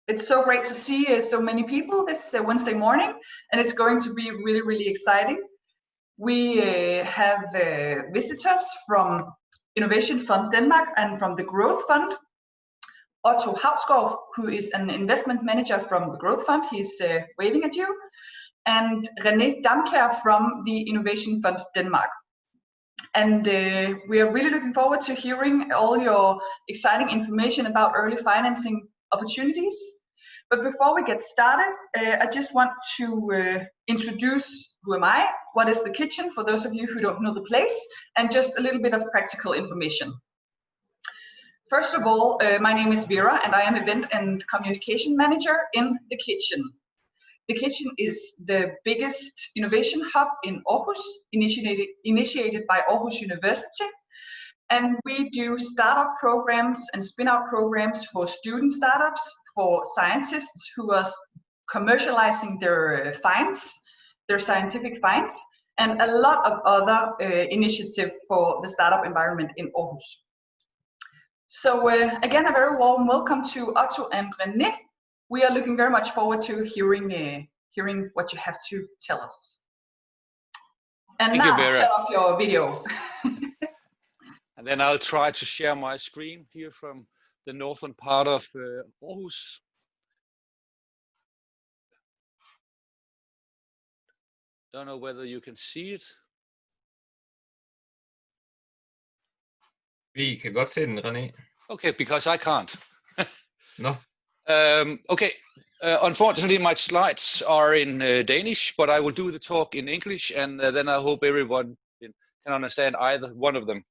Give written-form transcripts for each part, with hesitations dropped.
It's so great to see so many people this Wednesday morning, and it's going to be really, really exciting. We have visitors from Innovationsfonden Denmark and from the Growth Fund. Otto Hausgaard, who is an investment manager from the Growth Fund, he's waving at you, and René Damkjer from the Innovationsfonden Denmark. And we are really looking forward to hearing all your exciting information about early financing opportunities. But before we get started, I just want to introduce who am I, what is the kitchen for those of you who don't know the place, and just a little bit of practical information. First of all, my name is Vera and I am event and communication manager in the kitchen. The kitchen is the biggest innovation hub in Aarhus, initiated by Aarhus University. And we do startup programs and spin-out programs for student startups, for scientists who are commercializing their finds, their scientific finds, and a lot of other initiatives for the startup environment in Aarhus. So again, a very warm welcome to Otto and René. We are looking very much forward to hearing what you have to tell us. And Thank now, you, Vera. shut off your video. And then I'll try to share my screen here from the northern part of Aarhus. Don't know whether you can see it. Vi kan godt se den, René. Okay, because I can't. No. Okay, unfortunately my slides are in Danish, but I will do the talk in English, and then I hope everyone can understand either one of them.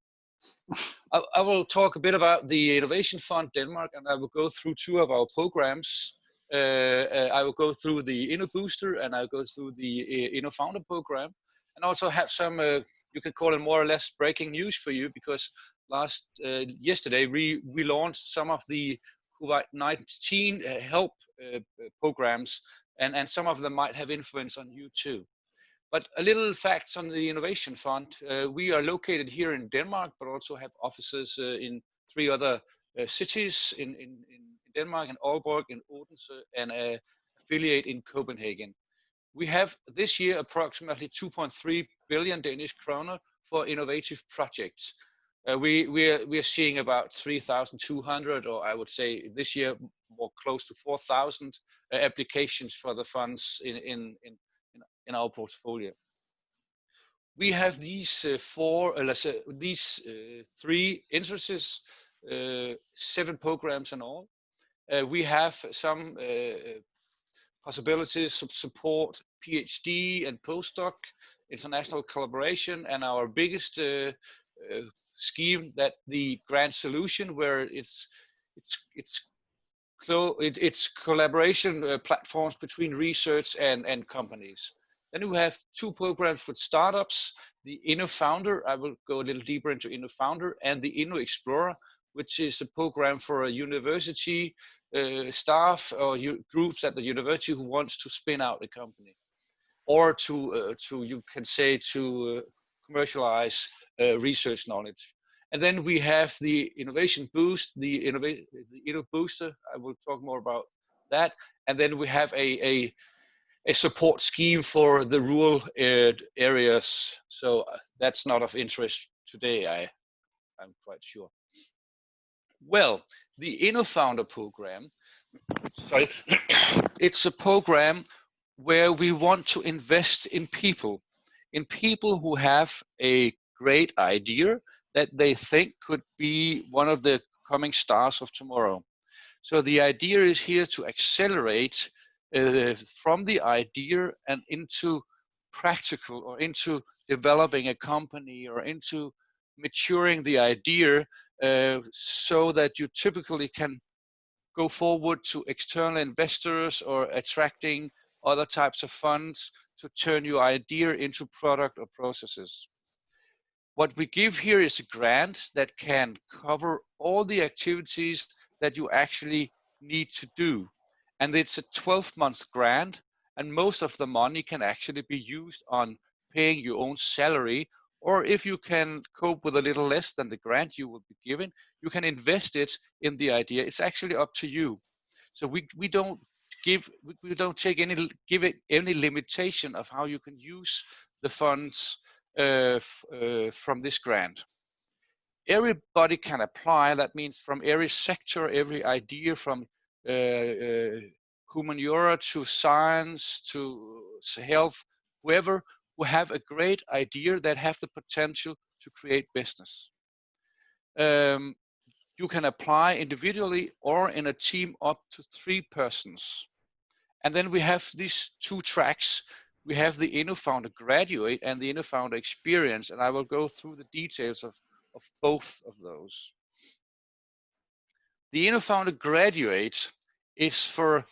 I will talk a bit about the Innovation Fund Denmark, and I will go through two of our programs. I will go through the Innobooster, and I'll go through the Innofounder program, and also have some, you can call it more or less breaking news for you, because yesterday we launched some of the COVID-19 help programs, and some of them might have influence on you too. But a little facts on the Innovation Fund. We are located here in Denmark, but also have offices in 3 other cities in Denmark, in Aalborg, in Odense, and an affiliate in Copenhagen. We have this year approximately 2.3 billion Danish kroner for innovative projects. We are seeing about 3,200, or I would say this year more close to 4,000 applications for the funds in our portfolio. We have these 3 interests, 7 programs in all. We have some possibilities to support PhD and postdoc, international collaboration, and our biggest scheme, that the grant solution, where it's collaboration platforms between research and companies. Then we have 2 programs for startups, the Innofounder, I will go a little deeper into Innofounder, and the InnoExplorer, which is a program for a university staff or groups at the university who wants to spin out a company, or to you can say to commercialize research knowledge. And then we have the Innovation Boost, the Innobooster. I will talk more about that. And then we have a support scheme for the rural areas. So that's not of interest today, I'm quite sure. Well, the Innofounder program, sorry, it's a program where we want to invest in people who have a great idea that they think could be one of the coming stars of tomorrow. So the idea is here to accelerate from the idea and into practical, or into developing a company, or into maturing the idea, so that you typically can go forward to external investors or attracting other types of funds to turn your idea into product or processes. What we give here is a grant that can cover all the activities that you actually need to do. And it's a 12-month grant, and most of the money can actually be used on paying your own salary, or if you can cope with a little less than the grant you will be given, you can invest it in the idea. It's actually up to you. So we don't take any limitation of how you can use the funds from this grant. Everybody can apply. That means from every sector, every idea, from humaniora to science to health, whoever who have a great idea that have the potential to create business. You can apply individually or in a team up to 3 persons. And then we have these 2 tracks. We have the Innofounder graduate and the Innofounder experience, and I will go through the details of both of those. The Innofounder graduate is for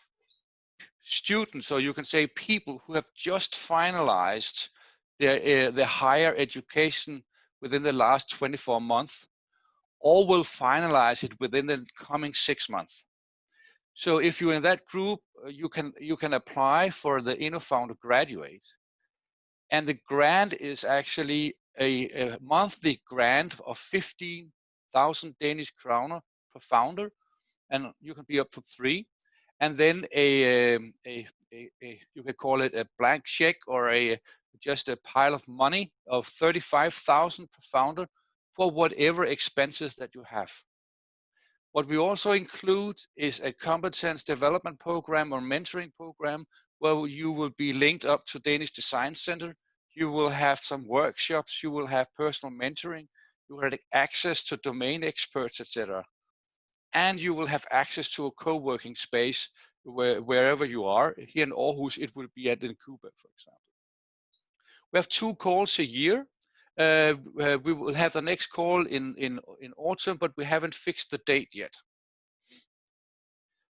students, or you can say people who have just finalized their higher education within the last 24 months, or will finalize it within the coming 6 months. So if you're in that group, you can apply for the Innofounder graduate, and the grant is actually a monthly grant of 15,000 Danish kroner per founder, and you can be up to 3. And then you can call it a blank check or just a pile of money of 35,000 per founder for whatever expenses that you have. What we also include is a competence development program or mentoring program where you will be linked up to Danish Design Center. You will have some workshops, you will have personal mentoring, you will have access to domain experts, etc. And you will have access to a co-working space wherever you are. Here in Aarhus, it will be at Cuba, for example. We have 2 calls a year. We will have the next call in autumn, but we haven't fixed the date yet.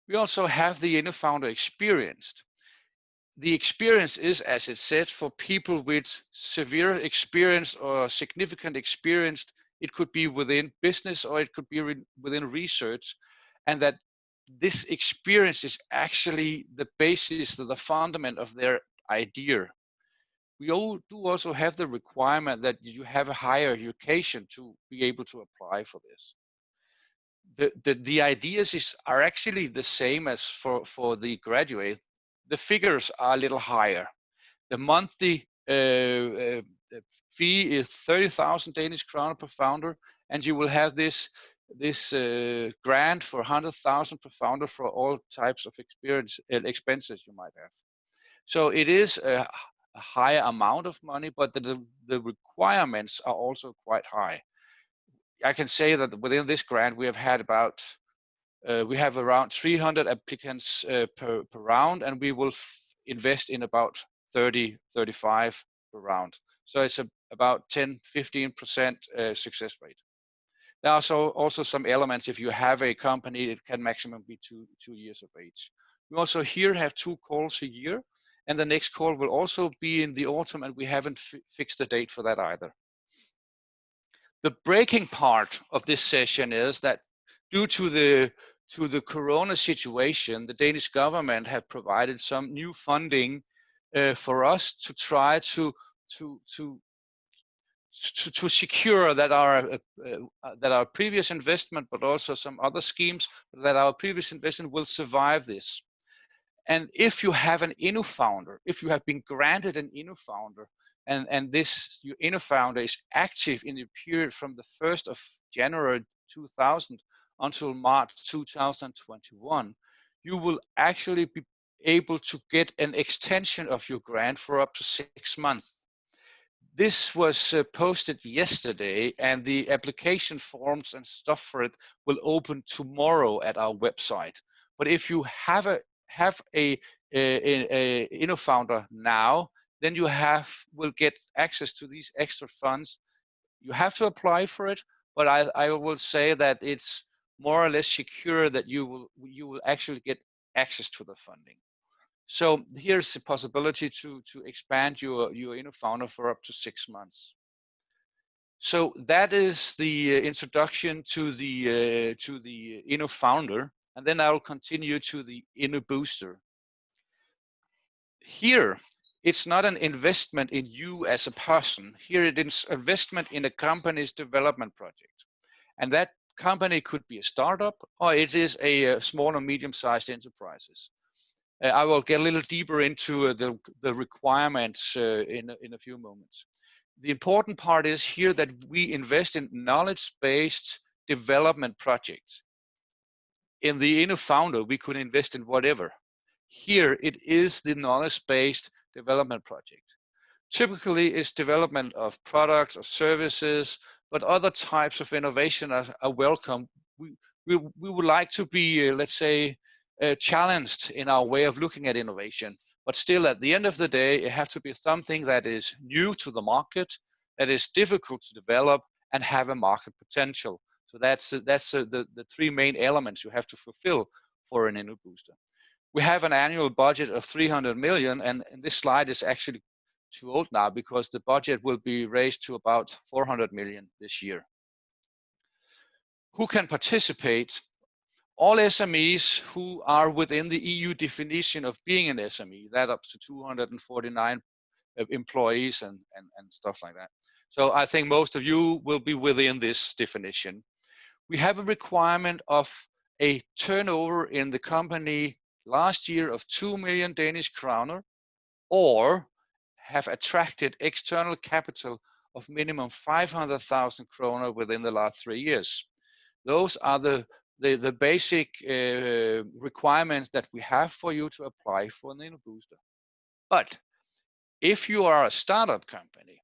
We also have the Innofounder experienced. The experience is, as it said, for people with severe experience or significant experience. It could be within business or it could be within research, and that this experience is actually the basis, the fundament of their idea. We do also have the requirement that you have a higher education to be able to apply for this. The ideas are actually the same as for the graduate. The figures are a little higher. The monthly fee is 30,000 Danish kroner per founder, and you will have this grant for 100,000 per founder for all types of expenses you might have. So it is a higher amount of money, but the requirements are also quite high. I can say that within this grant we have had we have around 300 applicants per round, and we will invest in about 30-35 per round. So it's about 10-15% success rate. There are also some elements. If you have a company, it can maximum be 2 years of age. We also here have 2 calls a year, and the next call will also be in the autumn, and we haven't fixed the date for that either. The breaking part of this session is that due to the corona situation, the Danish government have provided some new funding for us to try to secure that our previous investment, but also some other schemes, that our previous investment will survive this. And if you have an Innofounder, if you have been granted an Innofounder, and this your Innofounder is active in the period from the 1st of January 2000 until March 2021, you will actually be able to get an extension of your grant for up to 6 months. This was posted yesterday, and the application forms and stuff for it will open tomorrow at our website. But if you have a Innofounder now, then you will get access to these extra funds. You have to apply for it, but I will say that it's more or less secure that you will actually get access to the funding. So here's the possibility to expand your Innofounder for up to 6 months. So that is the introduction to the Innofounder, and then I will continue to the Innobooster. Here, it's not an investment in you as a person. Here it is investment in a company's development project. And that company could be a startup, or it is a small or medium-sized enterprises. I will get a little deeper into the requirements in a few moments. The important part is here that we invest in knowledge-based development projects. In the Innofounder, we could invest in whatever. Here, it is the knowledge-based development project. Typically, it's development of products or services, but other types of innovation are welcome. We would like to be, let's say, challenged in our way of looking at innovation, but still at the end of the day, it has to be something that is new to the market, that is difficult to develop and have a market potential. So that's the three main elements you have to fulfill for an InnoBooster. We have an annual budget of 300 million, and this slide is actually too old now because the budget will be raised to about 400 million this year. Who can participate? All SMEs who are within the EU definition of being an SME, that up to 249 employees and stuff like that. So I think most of you will be within this definition. We have a requirement of a turnover in the company last year of 2 million Danish kroner, or have attracted external capital of minimum 500,000 kroner within the last 3 years. Those are the basic requirements that we have for you to apply for an InnoBooster. But if you are a startup company,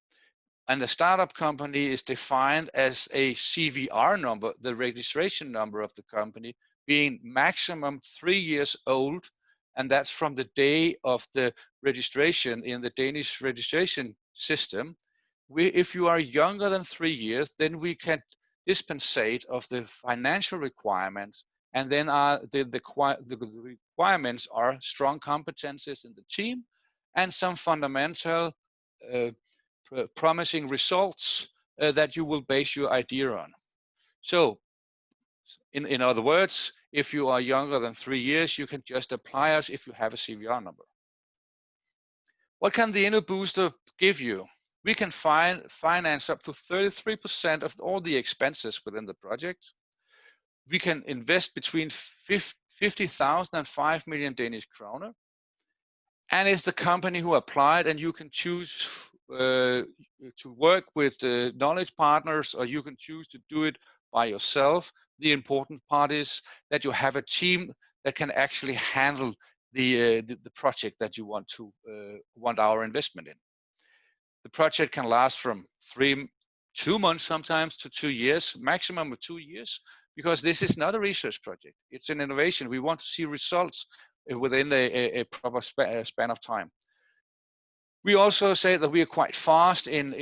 and the startup company is defined as a CVR number, the registration number of the company, being maximum 3 years old, and that's from the day of the registration in the Danish registration system. If you are younger than 3 years, then we can dispensate of the financial requirements, and then the requirements are strong competencies in the team and some fundamental promising results that you will base your idea on. So in other words, if you are younger than 3 years, you can just apply us if you have a CVR number. What can the InnoBooster give you? We can finance up to 33% of all the expenses within the project. We can invest between 50,000 and 5 million Danish kroner. And it's the company who applied, and you can choose to work with knowledge partners, or you can choose to do it by yourself. The important part is that you have a team that can actually handle the project that you want our investment in. The project can last from 2 months sometimes to 2 years, maximum of 2 years, because this is not a research project. It's an innovation. We want to see results within a proper span of time. We also say that we are quite fast in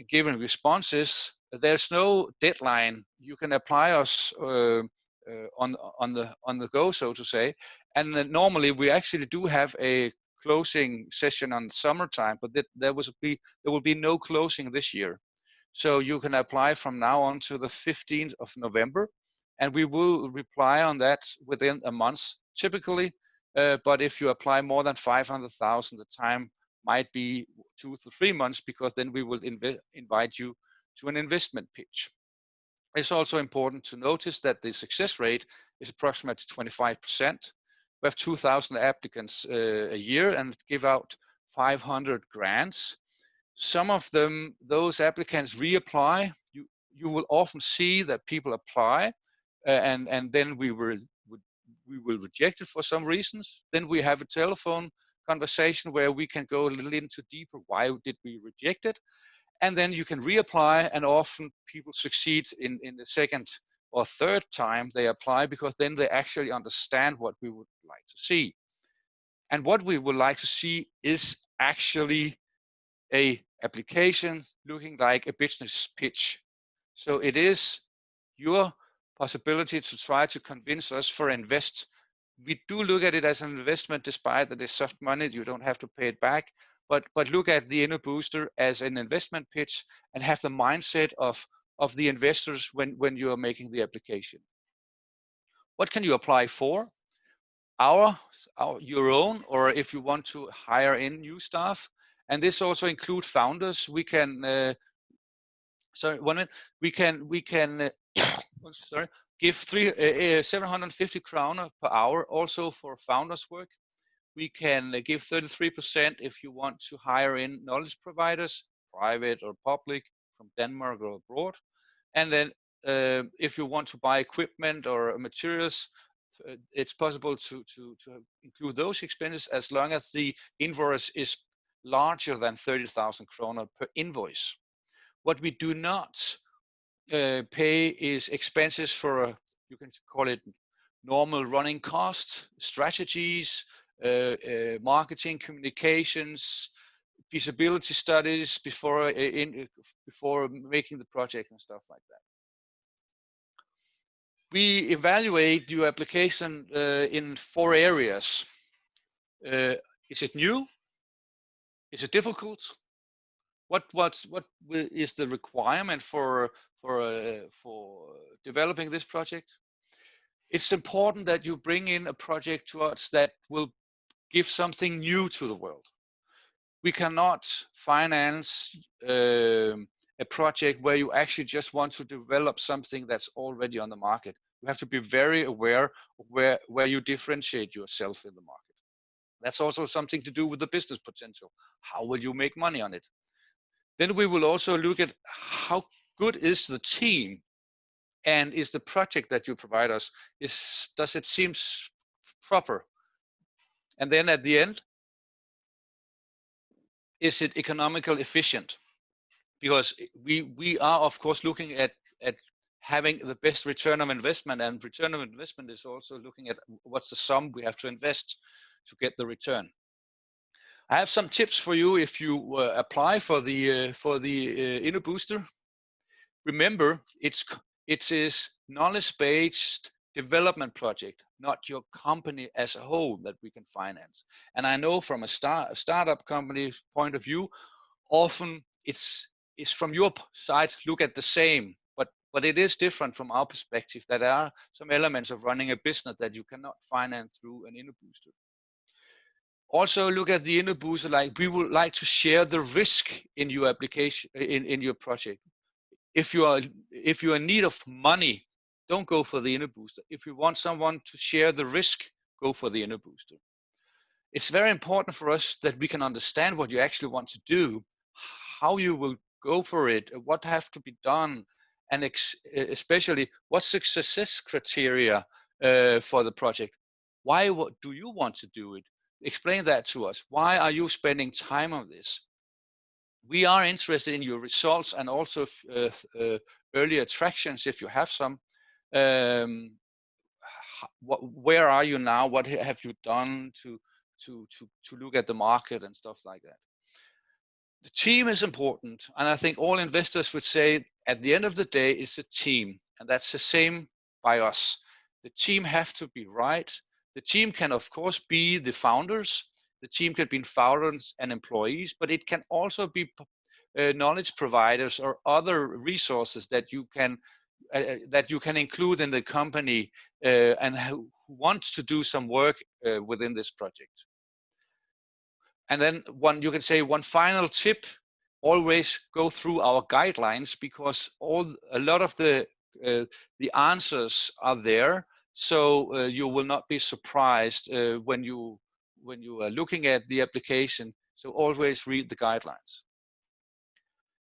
giving responses. There's no deadline. You can apply us on the go, so to say. And normally we actually do have a closing session on summertime, but there will be no closing this year. So you can apply from now on to the 15th of November, and we will reply on that within a month typically. But if you apply more than 500,000, the time might be 2 to 3 months, because then we will invite you to an investment pitch. It's also important to notice that the success rate is approximately 25%. We have 2,000 applicants a year and give out 500 grants. Some of them, those applicants reapply. You will often see that people apply and then we will reject it for some reasons. Then we have a telephone conversation where we can go a little into deeper, why did we reject it? And then you can reapply, and often people succeed in the second or third time they apply, because then they actually understand what we would like to see. And what we would like to see is actually a application looking like a business pitch. So it is your possibility to try to convince us for invest. We do look at it as an investment, despite that it's soft money, you don't have to pay it back. But look at the InnoBooster as an investment pitch and have the mindset of the investors when you are making the application. What can you apply for? Your own, or if you want to hire in new staff. And this also includes founders. We can sorry, give 750 kroner per hour also for founders work. We can give 33% if you want to hire in knowledge providers, private or public, from Denmark or abroad. And then if you want to buy equipment or materials, it's possible to include those expenses as long as the invoice is larger than 30,000 kroner per invoice. What we do not pay is expenses for, you can call it normal running costs, strategies, marketing, communications, feasibility studies before making the project and stuff like that. We evaluate your application in 4 areas. Is it new? Is it difficult? What is the requirement for developing this project? It's important that you bring in a project to us that will give something new to the world. We cannot finance a project where you actually just want to develop something that's already on the market. You have to be very aware of where you differentiate yourself in the market. That's also something to do with the business potential. How will you make money on it? Then we will also look at how good is the team, and is the project that you provide us, does it seem proper? And then at the end, is it economically efficient? Because we are of course looking at having the best return of investment, and return of investment is also looking at what's the sum we have to invest to get the return. I have some tips for you if you apply for the Innobooster. Remember, it is knowledge-based development project, not your company as a whole that we can finance. And I know from a startup company's point of view, often it's from your side look at the same, but it is different from our perspective, that there are some elements of running a business that you cannot finance through an Innobooster. Also look at the Innobooster, like we would like to share the risk in your application, in your project. If you are in need of money, don't go for the Innobooster. If you want someone to share the risk, go for the Innobooster. It's very important for us that we can understand what you actually want to do, how you will go for it, what have to be done, and especially what's the success criteria for the project. Why do you want to do it? Explain that to us. Why are you spending time on this? We are interested in your results and also early attractions if you have some. Where are you now? What have you done to look at the market and stuff like that? The team is important, and I think all investors would say at the end of the day it's a team, and that's the same by us. The team have to be right. The team can of course be the founders. The team can be founders and employees, but it can also be knowledge providers or other resources that you can include in the company and who want to do some work within this project. And then you can say one final tip: always go through our guidelines, because a lot of the answers are there. So you will not be surprised when you are looking at the application. So always read the guidelines.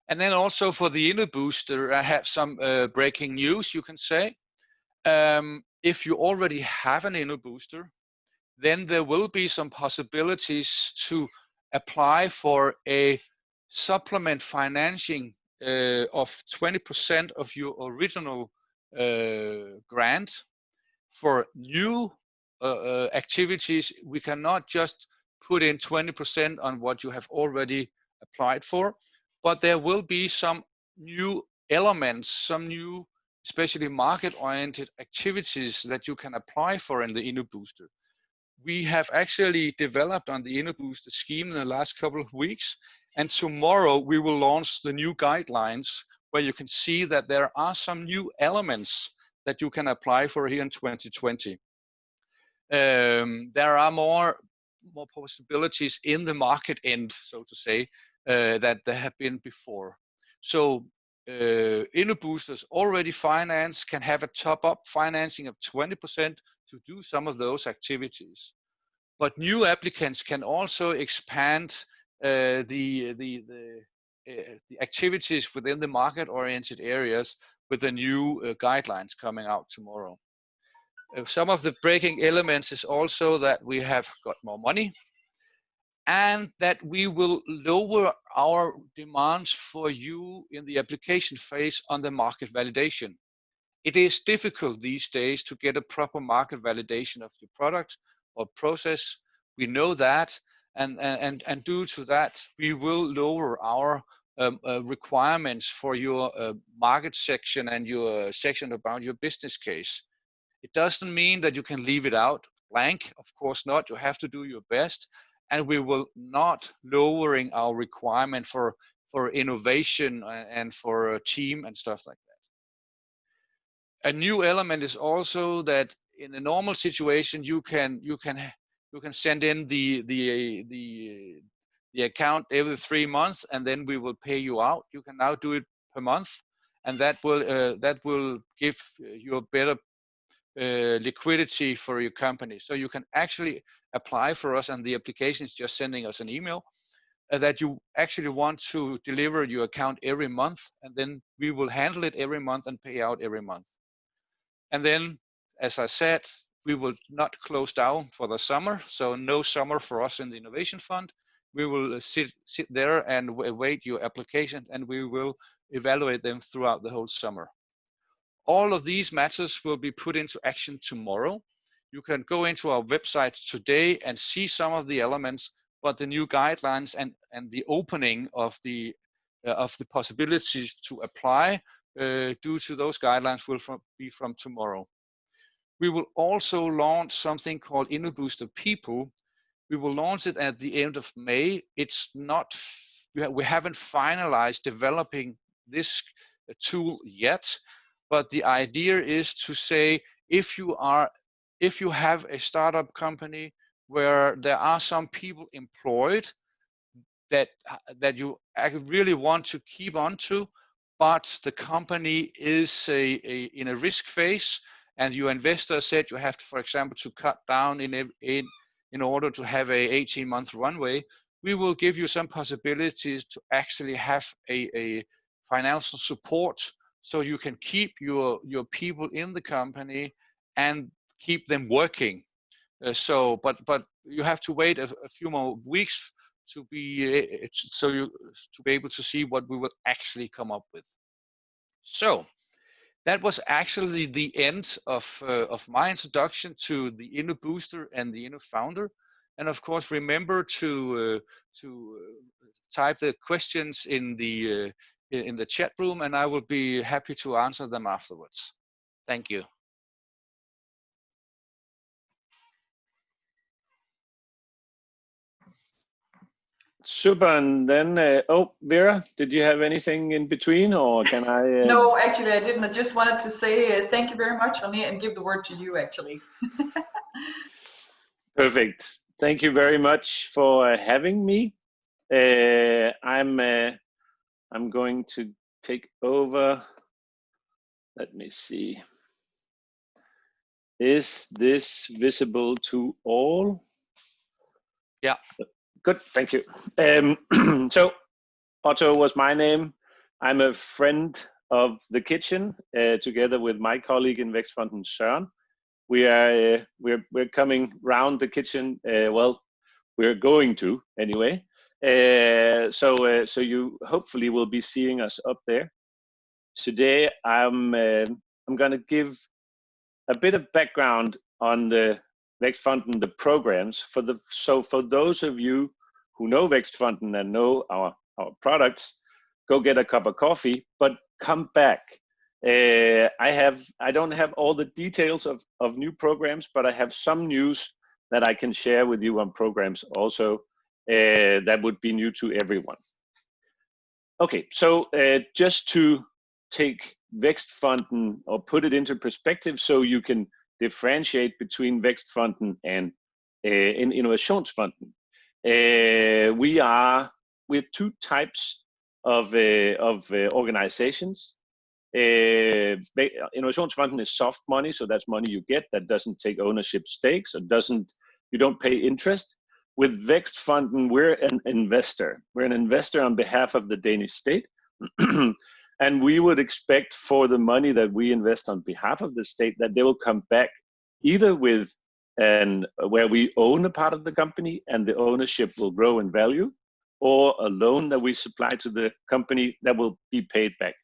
And then also for the Innobooster, I have some breaking news, you can say. If you already have an Innobooster, then there will be some possibilities to apply for a supplement financing of 20% of your original grant for new activities. We cannot just put in 20% on what you have already applied for, but there will be some new elements, some new, especially market-oriented activities that you can apply for in the Innobooster. We have actually developed on the Innobooster scheme in the last couple of weeks, and tomorrow we will launch the new guidelines where you can see that there are some new elements that you can apply for here in 2020. There are more possibilities in the market end, so to say, that there have been before. So Innoboosters already financed can have a top-up financing of 20% to do some of those activities. But new applicants can also expand the activities within the market-oriented areas with the new guidelines coming out tomorrow. Some of the breaking elements is also that we have got more money, and that we will lower our demands for you in the application phase on the market validation. It is difficult these days to get a proper market validation of your product or process. We know that, and due to that, we will lower our requirements for your market section and your section about your business case. It doesn't mean that you can leave it out blank, of course not. You have to do your best. And we will not lowering our requirement for innovation and for a team and stuff like that. A new element is also that in a normal situation you can send in the account every 3 months, and then we will pay you out. You can now do it per month, and that will give you a better liquidity for your company. So you can actually apply for us, and the application is just sending us an email that you actually want to deliver your account every month, and then we will handle it every month and pay out every month. And then, as I said, we will not close down for the summer, so no summer for us in the Innovation Fund. We will sit there and await your application, and we will evaluate them throughout the whole summer. All of these matters will be put into action tomorrow. You can go into our website today and see some of the elements, but the new guidelines and the opening of the possibilities to apply due to those guidelines will be from tomorrow. We will also launch something called InnoboosterPeople. We will launch it at the end of May. It's not, we haven't finalized developing this tool yet. But the idea is to say, if you have a startup company where there are some people employed that you really want to keep on to, but the company is in a risk phase, and your investor said you have to, for example, to cut down in order to have a 18-month runway, we will give you some possibilities to actually have a financial support, so you can keep your people in the company and keep them working. But you have to wait a few more weeks to be able to see what we will actually come up with. So that was actually the end of my introduction to the Innobooster and the Innofounder. And of course, remember to type the questions in the chat room, and I will be happy to answer them afterwards. Thank you. Super. And then, Vera, did you have anything in between, or can I? No, actually I didn't. I just wanted to say thank you very much, René, and give the word to you, actually. Perfect. Thank you very much for having me. I'm going to take over. Let me see. Is this visible to all? Yeah. Good, thank you. So Otto was my name. I'm a friend of the kitchen, together with my colleague in Vækstfonden, Søren. We're coming round the kitchen. Well, we're going to anyway. So you hopefully will be seeing us up there. Today I'm going to give a bit of background on the Vækstfonden, the programs. So for those of you who know Vækstfonden and know our products, go get a cup of coffee, but come back. I don't have all the details of new programs, but I have some news that I can share with you on programs also that would be new to everyone. Okay, so just to take Vækstfonden or put it into perspective so you can differentiate between Vækstfonden and Innovationsfonden. We're two types of organizations. Innovationsfonden is soft money, so that's money you get that doesn't take ownership stakes, or you don't pay interest. With Vækstfonden, we're an investor. We're an investor on behalf of the Danish state. And we would expect for the money that we invest on behalf of the state that they will come back either with where we own a part of the company and the ownership will grow in value, or a loan that we supply to the company that will be paid back.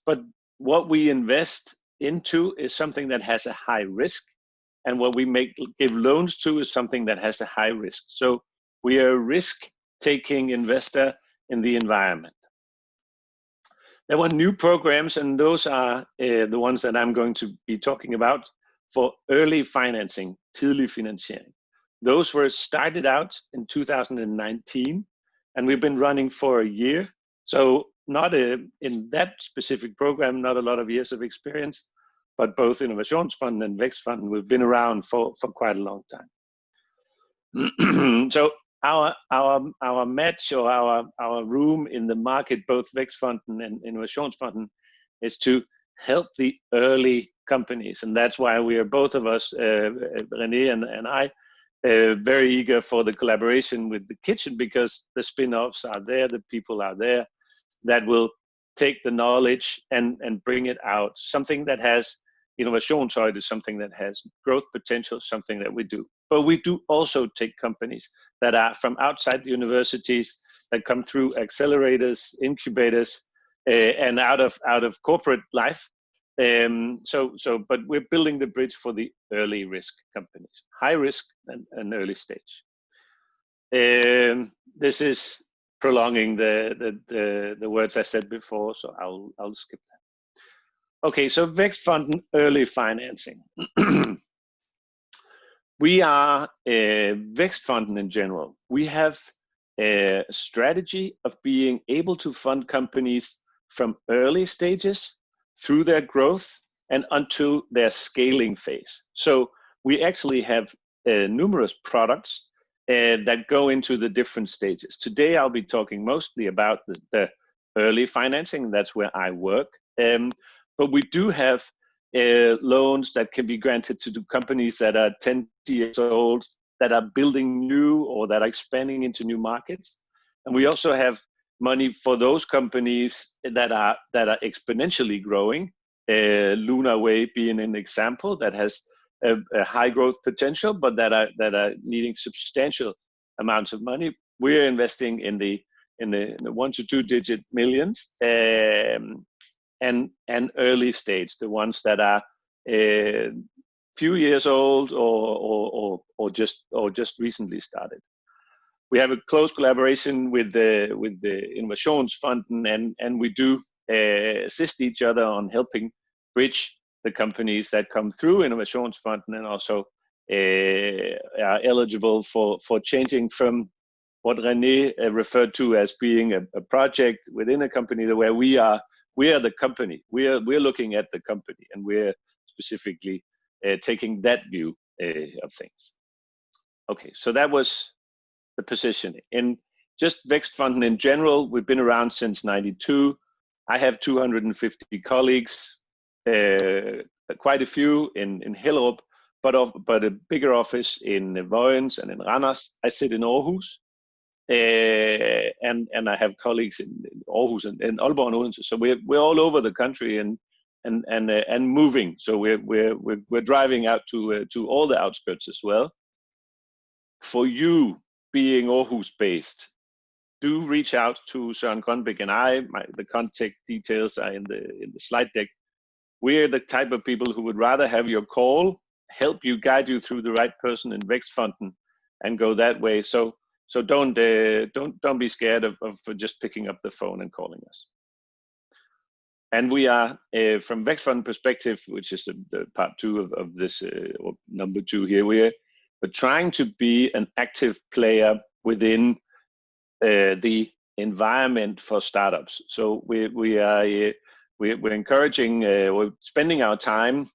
But what we invest into is something that has a high risk, and what we give loans to is something that has a high risk. So we are a risk-taking investor in the environment. There were new programs, and those are the ones that I'm going to be talking about for early financing, tidlige finansiering. Those were started out in 2019, and we've been running for a year. So not in that specific program, not a lot of years of experience, but both Innovationsfonden and Vækstfonden, we've been around for quite a long time. So our match, or our room in the market, both Vækstfonden and Innovationsfonden, is to help the early companies, and that's why we are, both of us, René and I, very eager for the collaboration with the kitchen, because the spin-offs are there, the people are there that will take the knowledge and bring it out. Something that has Innovationsfonden is something that has growth potential, something that we do. But we do also take companies that are from outside the universities, that come through accelerators, incubators, and out of corporate life. But we're building the bridge for the early risk companies, high risk and early stage. This is prolonging the words I said before, so I'll skip that. Okay, so Vækstfonden early financing. We are Vækstfonden in general. We have a strategy of being able to fund companies from early stages through their growth and until their scaling phase. So we actually have numerous products that go into the different stages. Today I'll be talking mostly about the early financing. That's where I work. But we do have loans that can be granted to companies that are 10 years old, that are building new or that are expanding into new markets. And we also have money for those companies that are exponentially growing. Lunaway being an example that has a high growth potential, but that are needing substantial amounts of money. We're investing in the 1 to 2 digit millions, and early stage, the ones that are few years old or just recently started. We have a close collaboration with the Innovationsfonden, and we do assist each other on helping bridge the companies that come through Innovationsfonden, and also are eligible for changing from what René referred to as being a project within a company, where we are the company. We're looking at the company, and we're specifically taking that view of things. Okay, so that was the positioning. In just Vækstfonden in general, we've been around since '92. I have 250 colleagues, quite a few in Hellerup, but a bigger office in Vojens and in Randers. I sit in Aarhus, and I have colleagues in Aarhus and Aalborg and Odense. So we're all over the country and moving. So we're driving out to all the outskirts as well. For you being Aarhus based, do reach out to Søren Grønbæk and I. The contact details are in the slide deck. We're the type of people who would rather have your call, help you, guide you through the right person in Vækstfonden, and go that way. So don't be scared of just picking up the phone and calling us. And we are, from Vækstfonden perspective, which is the part 2 of this, or number 2 here, we're trying to be an active player within the environment for startups. So we're encouraging, we're spending our time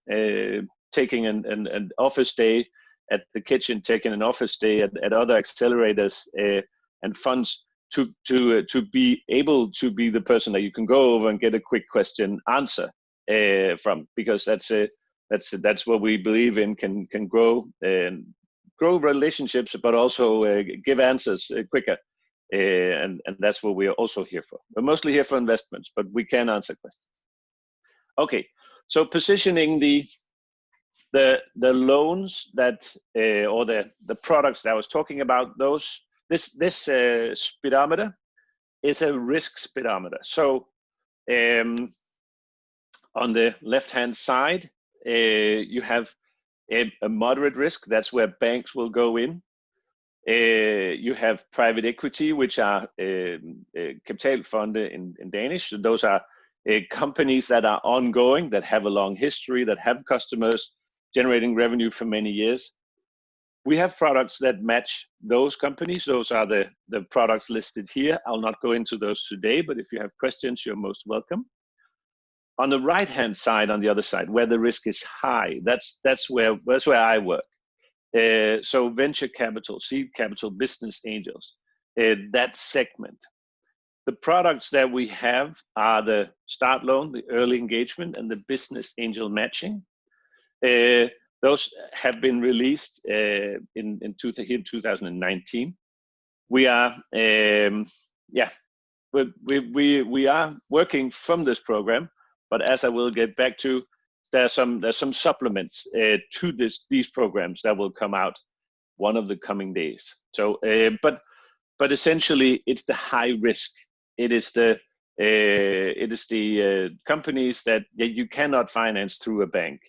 taking an office day at the kitchen, taking an office day at other accelerators and funds to be able to be the person that you can go over and get a quick question answer from, because that's what we believe in, can grow relationships, but also give answers quicker. And that's what we are also here for. We're mostly here for investments, but we can answer questions. Okay, so positioning the loans that or the products that I was talking about, this speedometer is a risk speedometer. So on the left-hand side, you have a moderate risk. That's where banks will go in. You have private equity, which are kapitalfonde in Danish. So those are companies that are ongoing, that have a long history, that have customers generating revenue for many years. We have products that match those companies. Those are the products listed here. I'll not go into those today, but if you have questions, you're most welcome. On the right-hand side, on the other side, where the risk is high, that's where I work. So venture capital, seed capital, business angels, that segment. The products that we have are the start loan, the early engagement, and the business angel matching. Those have been released in 2019. We are we are working from this program, but as I will get back to, there's some supplements to these programs that will come out one of the coming days. So, but essentially, it's the high risk. It is the companies that you cannot finance through a bank.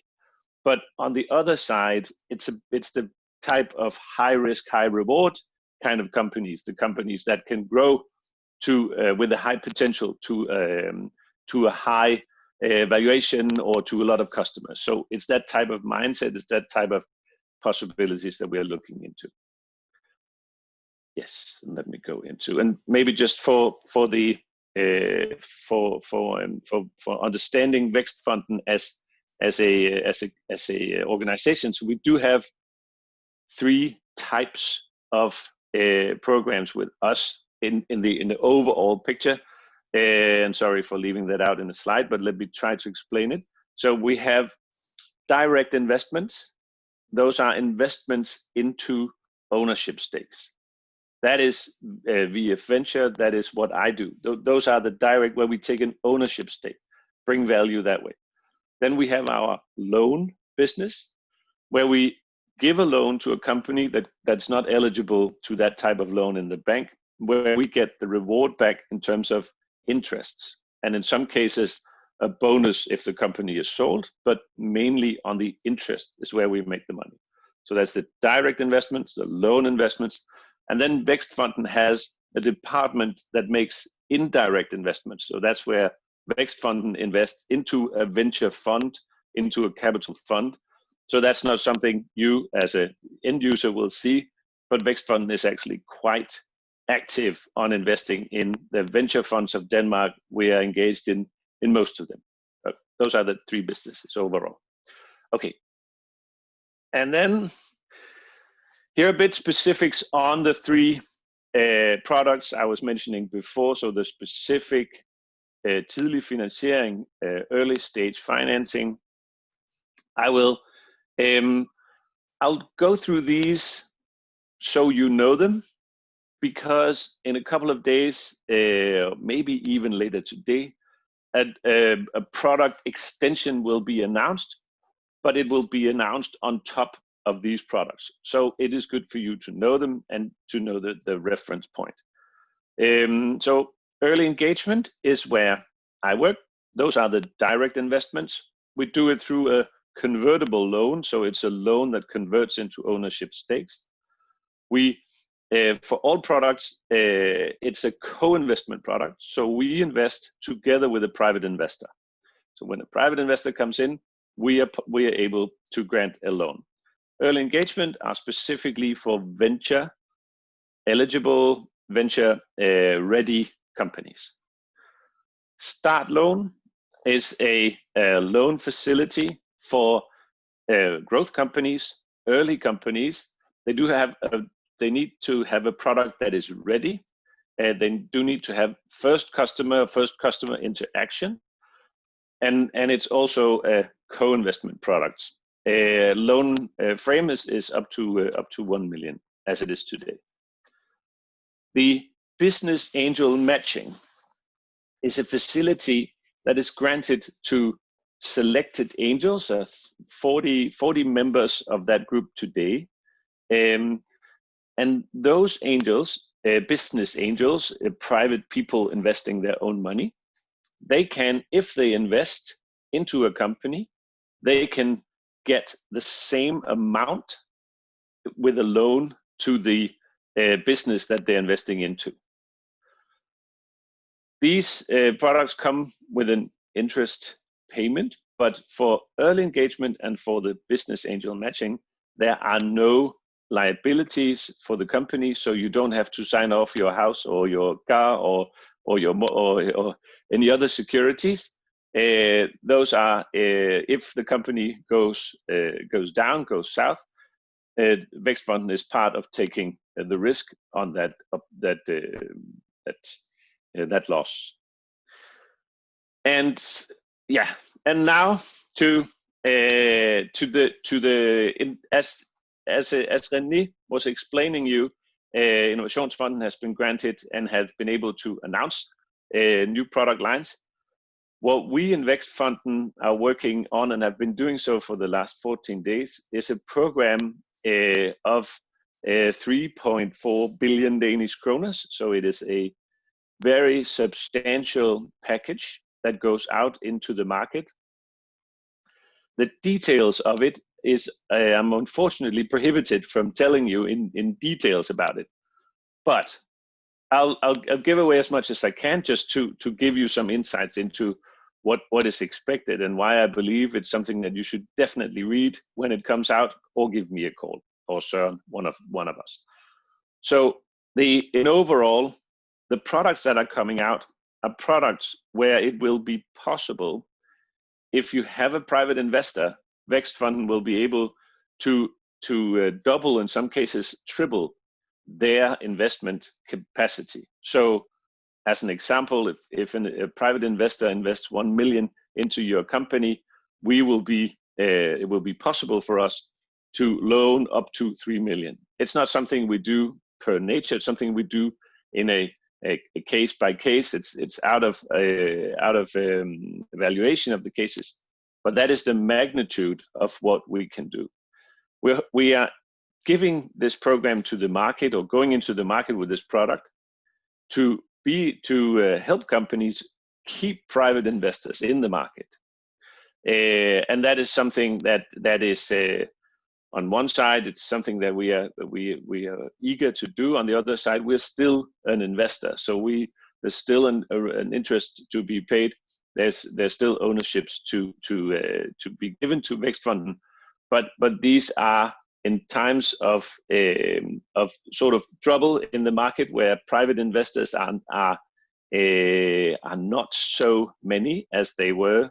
But on the other side, it's the type of high risk, high reward kind of companies. The companies that can grow to with a high potential to a high valuation or to a lot of customers. So it's that type of mindset, it's that type of possibilities that we are looking into. Yes, and let me go into, and maybe just for understanding Vækstfonden as a organization. So we do have 3 types of programs with us in the overall picture. And sorry for leaving that out in the slide, but let me try to explain it. So we have direct investments. Those are investments into ownership stakes. That is VF Venture. That is what I do. Those are the direct, where we take an ownership stake, bring value that way. Then we have our loan business, where we give a loan to a company that's not eligible to that type of loan in the bank, where we get the reward back in terms of interests, and in some cases a bonus if the company is sold, but mainly on the interest is where we make the money. So that's the direct investments, the loan investments. And then Vækstfonden has a department that makes indirect investments. So that's where Vækstfonden invests into a venture fund, into a capital fund. So that's not something you as an end user will see, but Vækstfonden is actually quite active on investing in the venture funds of Denmark. We are engaged in most of them. Those are the 3 businesses overall. Okay. And then here are a bit specifics on the 3 products I was mentioning before. So the specific tidlige finansiering, early stage financing. I'll go through these so you know them, because in a couple of days, maybe even later today, a product extension will be announced, but it will be announced on top of these products. So it is good for you to know them and to know the reference point. So early engagement is where I work. Those are the direct investments. We do it through a convertible loan. So it's a loan that converts into ownership stakes. We, for all products, it's a co-investment product. So we invest together with a private investor. So when a private investor comes in, we are able to grant a loan. Early engagement are specifically for venture eligible, venture ready companies. Start loan is a loan facility for growth companies, early companies. They need to have a product that is ready. they do need to have first customer interaction, and it's also a co-investment products. Loan frame is up to 1 million as it is today. The business angel matching is a facility that is granted to selected angels, 40 members of that group today. And those angels, business angels, private people investing their own money, they can, if they invest into a company, they can get the same amount with a loan to the business that they're investing into. These products come with an interest payment, but for early engagement and for the business angel matching, there are no liabilities for the company, so you don't have to sign off your house or your car or any other securities. Those are if the company goes down, goes south, Vækstfonden is part of taking the risk on that loss. And yeah, and now as René was explaining you, Innovationsfonden has been granted and has been able to announce new product lines. What we in Vækstfonden are working on, and have been doing so for the last 14 days, is a program of 3.4 billion Danish kroner. So it is a very substantial package that goes out into the market. The details of it is, I'm unfortunately prohibited from telling you in details about it, but I'll give away as much as I can just to give you some insights into what is expected and why I believe it's something that you should definitely read when it comes out, or give me a call, or Søren, one of us. So in overall, the products that are coming out are products where it will be possible, if you have a private investor, Vækstfonden will be able to double, in some cases triple, their investment capacity. So as an example, if a private investor invests 1 million into your company, it will be possible for us to loan up to 3 million. It's not something we do per nature. It's something we do in a case by case. It's out of evaluation of the cases, but that is the magnitude of what we can do. We are giving this program to the market, or going into the market with this product, to help companies keep private investors in the market, and that is something that is on one side, it's something that we are eager to do. On the other side, we're still an investor, so there's still an interest to be paid. There's still ownerships to be given to Vækstfonden, but these are in times of sort of trouble in the market, where private investors are not so many as they were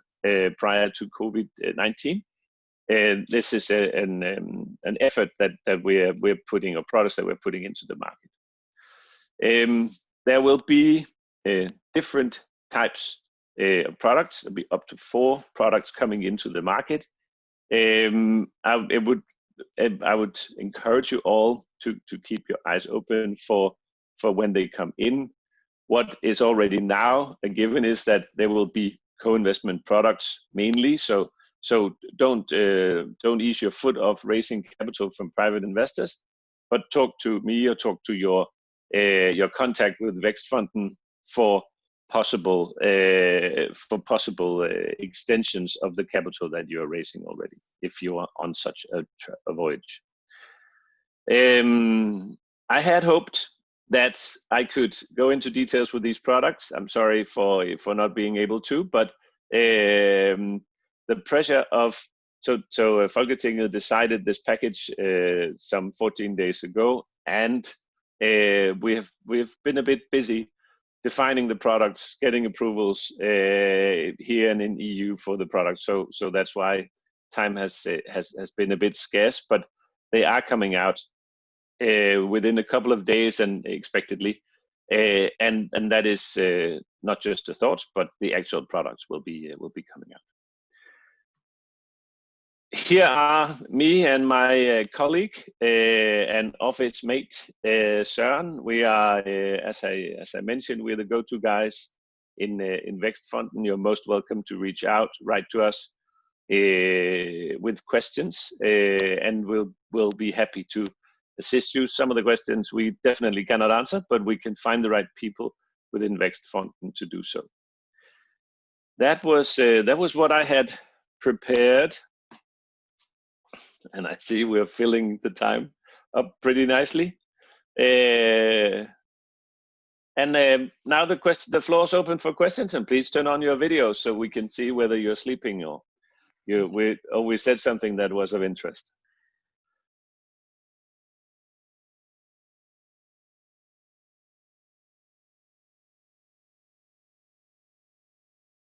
prior to COVID-19. This is an effort that we're putting, or products that we're putting into the market. There will be different types of products. There'll be up to 4 products coming into the market. I would encourage you all to keep your eyes open for when they come in. What is already now a given is that there will be co-investment products mainly. So don't ease your foot off raising capital from private investors, but talk to me or talk to your contact with Vækstfonden for possible extensions of the capital that you are raising already, if you are on such a voyage. I had hoped that I could go into details with these products. I'm sorry for not being able to, but the pressure of Folketinget decided this package some 14 days ago, and we've been a bit busy defining the products, getting approvals here and in EU for the products. So that's why time has been a bit scarce, but they are coming out within a couple of days, and expectedly and that is not just the thoughts, but the actual products will be coming out. Here are me and my colleague and office mate Søren. We are, as I mentioned, we're the go-to guys in Vækstfonden. You're most welcome to reach out, write to us with questions, and we'll be happy to assist you. Some of the questions we definitely cannot answer, but we can find the right people within Vækstfonden to do so. That was what I had prepared. And I see we're filling the time up pretty nicely. Now the floor is open for questions, and please turn on your video so we can see whether you're sleeping or we said something that was of interest.